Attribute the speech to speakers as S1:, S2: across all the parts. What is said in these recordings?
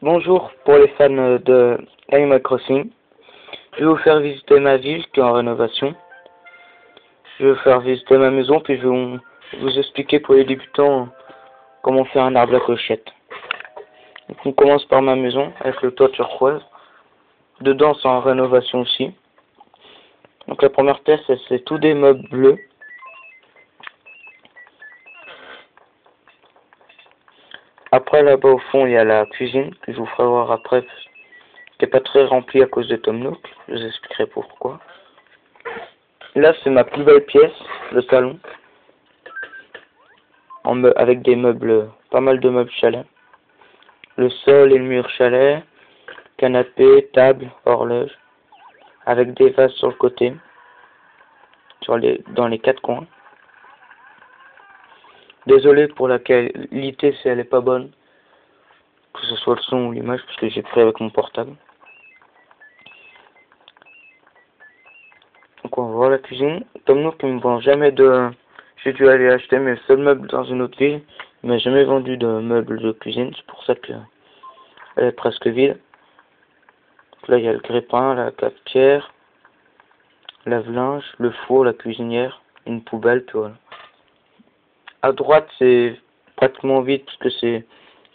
S1: Bonjour pour les fans de Animal Crossing. Je vais vous faire visiter ma ville qui est en rénovation. Je vais vous faire visiter ma maison puis je vais vous expliquer pour les débutants comment faire un arbre à clochette. Donc on commence par ma maison avec le toit turquoise. Dedans c'est en rénovation aussi. Donc la première pièce c'est tout des meubles bleus. Après là-bas au fond il y a la cuisine que je vous ferai voir après, qui n'est pas très remplie à cause de Tom Nook. Je vous expliquerai pourquoi. Là c'est ma plus belle pièce, le salon, avec des meubles, pas mal de meubles chalet. Le sol et le mur chalet, canapé, table, horloge, avec des vases sur le côté, dans les quatre coins. Désolé pour la qualité si elle est pas bonne, que ce soit le son ou l'image, parce que j'ai pris avec mon portable. Donc on va voir la cuisine. Tom Nook ne me vend jamais de... J'ai dû aller acheter mes seuls meubles dans une autre ville. Il m'a jamais vendu de meubles de cuisine, c'est pour ça que elle est presque vide. Donc là il y a le grille-pain, la cafetière, lave-linge, le four, la cuisinière, une poubelle, puis voilà. À droite c'est pratiquement vide parce que c'est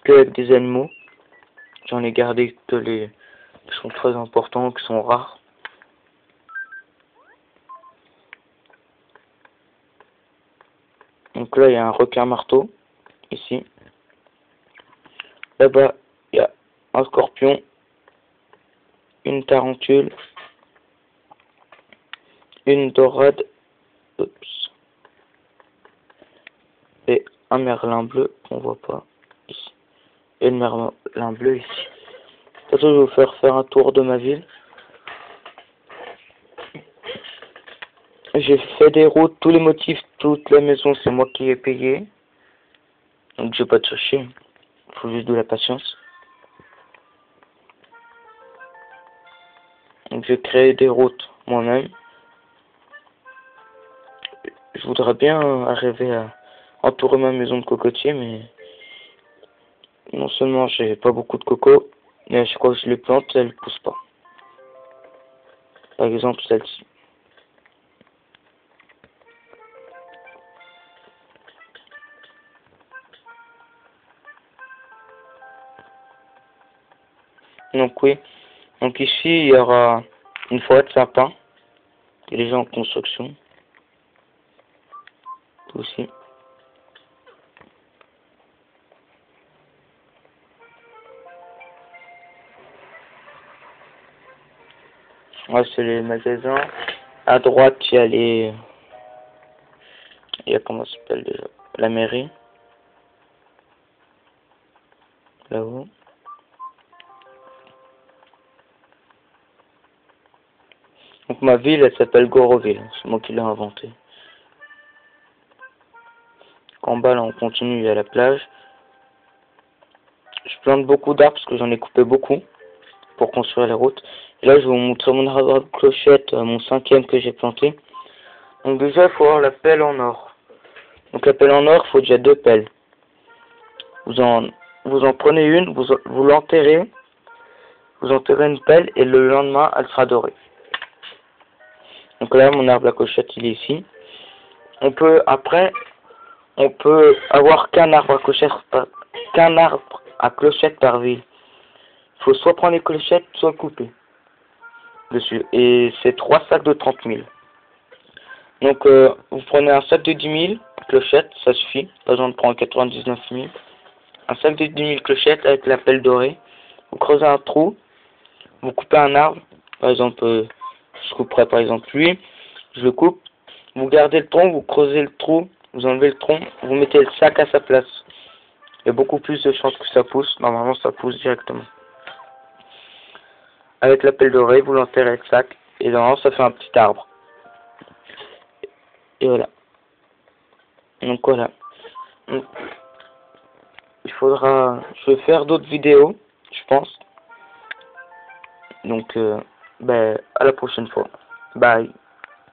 S1: que avec des animaux. J'en ai gardé que les qui sont très importants, qui sont rares. Donc là il y a un requin marteau, ici. Là-bas il y a un scorpion, une tarentule, une dorade, oups, et un merlin bleu qu'on voit pas ici, et le merlin bleu ici. Je vais vous faire un tour de ma ville. J'ai fait des routes, tous les motifs, toute la maison, c'est moi qui ai payé. Donc je vais pas te chercher, il faut juste de la patience. Donc j'ai créé des routes moi-même. Je voudrais bien arriver à entourer ma maison de cocotiers, mais non seulement j'ai pas beaucoup de coco, mais à chaque fois que je les plante, elles poussent pas. Par exemple celle-ci. Donc oui, donc ici il y aura une forêt de sapins, qui est déjà en construction. Tout aussi. Ouais, c'est les magasins. À droite, il y a il y a comment ça s'appelle déjà? La mairie. Là-haut. Donc ma ville, elle s'appelle Goroville. C'est moi qui l'ai inventée. En bas, là, on continue, il y a la plage. Je plante beaucoup d'arbres parce que j'en ai coupé beaucoup pour construire les routes. Et là, je vais vous montrer mon arbre à clochette, mon 5e que j'ai planté. Donc déjà, il faut avoir la pelle en or. Donc la pelle en or, il faut déjà 2 pelles. Vous en prenez une, vous l'enterrez, vous enterrez une pelle et le lendemain, elle sera dorée. Donc là, mon arbre à clochette, il est ici. On peut avoir qu'un arbre à clochette par ville. Il faut soit prendre les clochettes, soit couper dessus. Et c'est 3 sacs de 30 000. Donc vous prenez un sac de 10 000 clochettes, ça suffit. Pas besoin de prendre 99 000. Un sac de 10 000 clochettes avec la pelle dorée. Vous creusez un trou. Vous coupez un arbre. Par exemple, je couperai par exemple lui. Je le coupe. Vous gardez le tronc, vous creusez le trou. Vous enlevez le tronc. Vous mettez le sac à sa place. Il y a beaucoup plus de chances que ça pousse. Normalement, ça pousse directement. Avec la pelle dorée, vous l'enterrez le sac. Et normalement, ça fait un petit arbre. Et voilà. Donc voilà. Donc, je vais faire d'autres vidéos, je pense. Donc, à la prochaine fois. Bye.